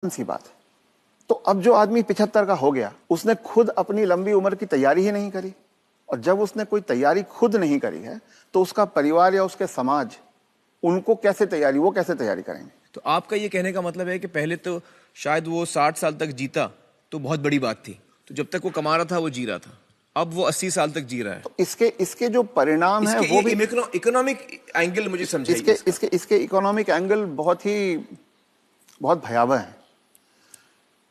सी बात है। तो अब जो आदमी 75 का हो गया, उसने खुद अपनी लंबी उम्र की तैयारी ही नहीं करी, और जब उसने कोई तैयारी खुद नहीं करी है तो उसका परिवार या उसके समाज उनको कैसे तैयारी, वो कैसे तैयारी करेंगे? तो आपका ये कहने का मतलब है कि पहले तो शायद वो 60 साल तक जीता तो बहुत बड़ी बात थी, तो जब तक वो कमा रहा था वो जी रहा था, अब वो 80 साल तक जी रहा है। तो इसके जो परिणाम है वो भी इकोनॉमिक एंगल मुझे समझाइए। इसके इकोनॉमिक एंगल बहुत भयावह है।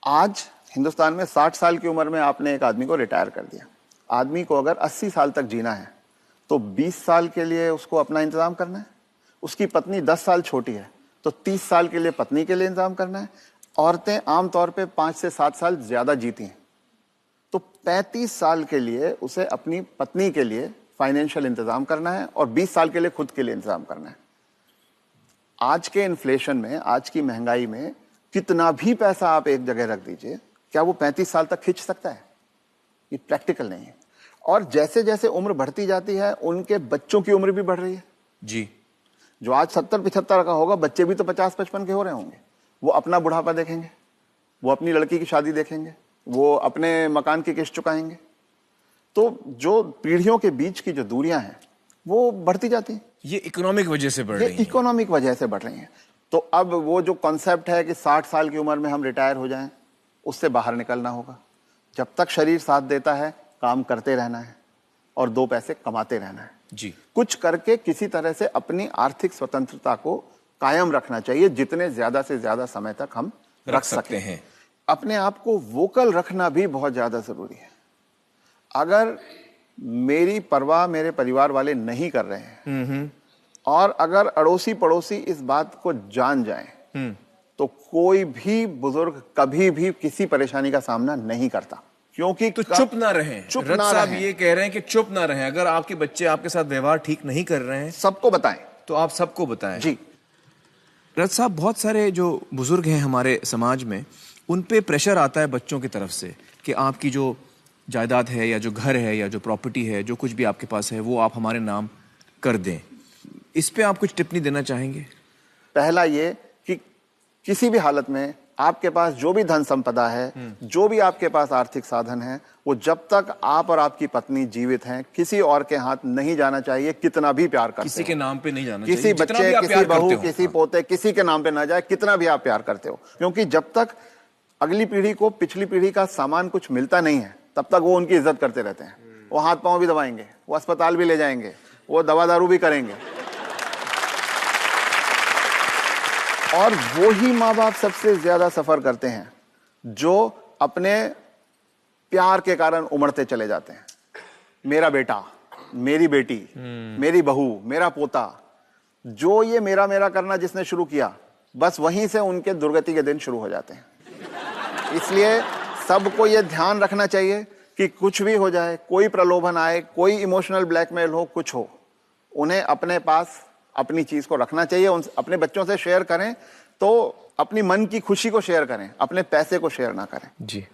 आज हिंदुस्तान में 60 साल की उम्र में आपने एक आदमी को रिटायर कर दिया। आदमी को अगर 80 साल तक जीना है तो 20 साल के लिए उसको अपना इंतजाम करना है। उसकी पत्नी 10 साल छोटी है तो 30 साल के लिए पत्नी के लिए इंतजाम करना है। औरतें आमतौर पे 5 से 7 साल ज्यादा जीती हैं, तो 35 साल के लिए उसे अपनी पत्नी के लिए फाइनेंशियल इंतजाम करना है और 20 साल के लिए खुद के लिए इंतजाम करना है। आज के इन्फ्लेशन में, आज की महंगाई में कितना भी पैसा आप एक जगह रख दीजिए, क्या वो 35 साल तक खींच सकता है? ये प्रैक्टिकल नहीं है। और जैसे जैसे उम्र बढ़ती जाती है उनके बच्चों की उम्र भी बढ़ रही है जी। जो आज 70-75 का होगा, बच्चे भी तो 50-55 के हो रहे होंगे। वो अपना बुढ़ापा देखेंगे, वो अपनी लड़की की शादी देखेंगे, वो अपने मकान की किस्त चुकाएंगे। तो जो पीढ़ियों के बीच की जो दूरियां हैं वो बढ़ती जाती हैं। ये इकोनॉमिक वजह से बढ़ रही है। इकोनॉमिक वजह से बढ़ रही हैं। तो अब वो जो कॉन्सेप्ट है कि 60 साल की उम्र में हम रिटायर हो जाएं, उससे बाहर निकलना होगा। जब तक शरीर साथ देता है काम करते रहना है और 2 पैसे कमाते रहना है जी। कुछ करके किसी तरह से अपनी आर्थिक स्वतंत्रता को कायम रखना चाहिए, जितने ज्यादा से ज्यादा समय तक हम रख सकते हैं। अपने आप को वोकल रखना भी बहुत ज्यादा जरूरी है। अगर मेरी परवाह मेरे परिवार वाले नहीं कर रहे हैं और अगर अड़ोसी पड़ोसी इस बात को जान जाएं तो कोई भी बुजुर्ग कभी भी किसी परेशानी का सामना नहीं करता, क्योंकि तो चुप ना रहें। चुप रथ ना साहब रहें। ये कह रहे हैं कि चुप ना रहें। अगर आपके बच्चे आपके साथ व्यवहार ठीक नहीं कर रहे हैं सबको बताएं। तो आप सबको बताएं। जी। रथ साहब, बहुत सारे जो बुजुर्ग हैं हमारे समाज में, उन पे प्रेशर आता है बच्चों की तरफ से कि आपकी जो जायदाद है या जो घर है या जो प्रॉपर्टी है, जो कुछ भी आपके पास है, वो आप हमारे नाम कर दें। इस पे आप कुछ टिप्पणी देना चाहेंगे? पहला ये कि किसी भी हालत में आपके पास जो भी धन संपदा है, जो भी आपके पास आर्थिक साधन है, वो जब तक आप और आपकी पत्नी जीवित हैं किसी और के हाथ नहीं जाना चाहिए। कितना भी प्यार करते किसी के नाम पे नहीं जाना किसी चाहिए। बच्चे, किसी बहू, किसी पोते, किसी के नाम पे ना जाए, कितना भी आप प्यार करते हो। क्योंकि जब तक अगली पीढ़ी को पिछली पीढ़ी का सामान कुछ मिलता नहीं है तब तक वो उनकी इज्जत करते रहते हैं। वो हाथ पांव भी दबाएंगे, वो अस्पताल भी ले जाएंगे, वो दवा दारू भी करेंगे। और वो ही माँ बाप सबसे ज्यादा सफर करते हैं जो अपने प्यार के कारण उमड़ते चले जाते हैं। मेरा बेटा, मेरी बेटी, मेरी बहू, मेरा पोता, जो ये मेरा मेरा करना जिसने शुरू किया, बस वहीं से उनके दुर्गति के दिन शुरू हो जाते हैं। इसलिए सबको ये ध्यान रखना चाहिए कि कुछ भी हो जाए, कोई प्रलोभन आए, कोई इमोशनल ब्लैकमेल हो, कुछ हो, उन्हें अपने पास अपनी चीज को रखना चाहिए। अपने बच्चों से शेयर करें तो अपनी मन की खुशी को शेयर करें, अपने पैसे को शेयर ना करें। जी।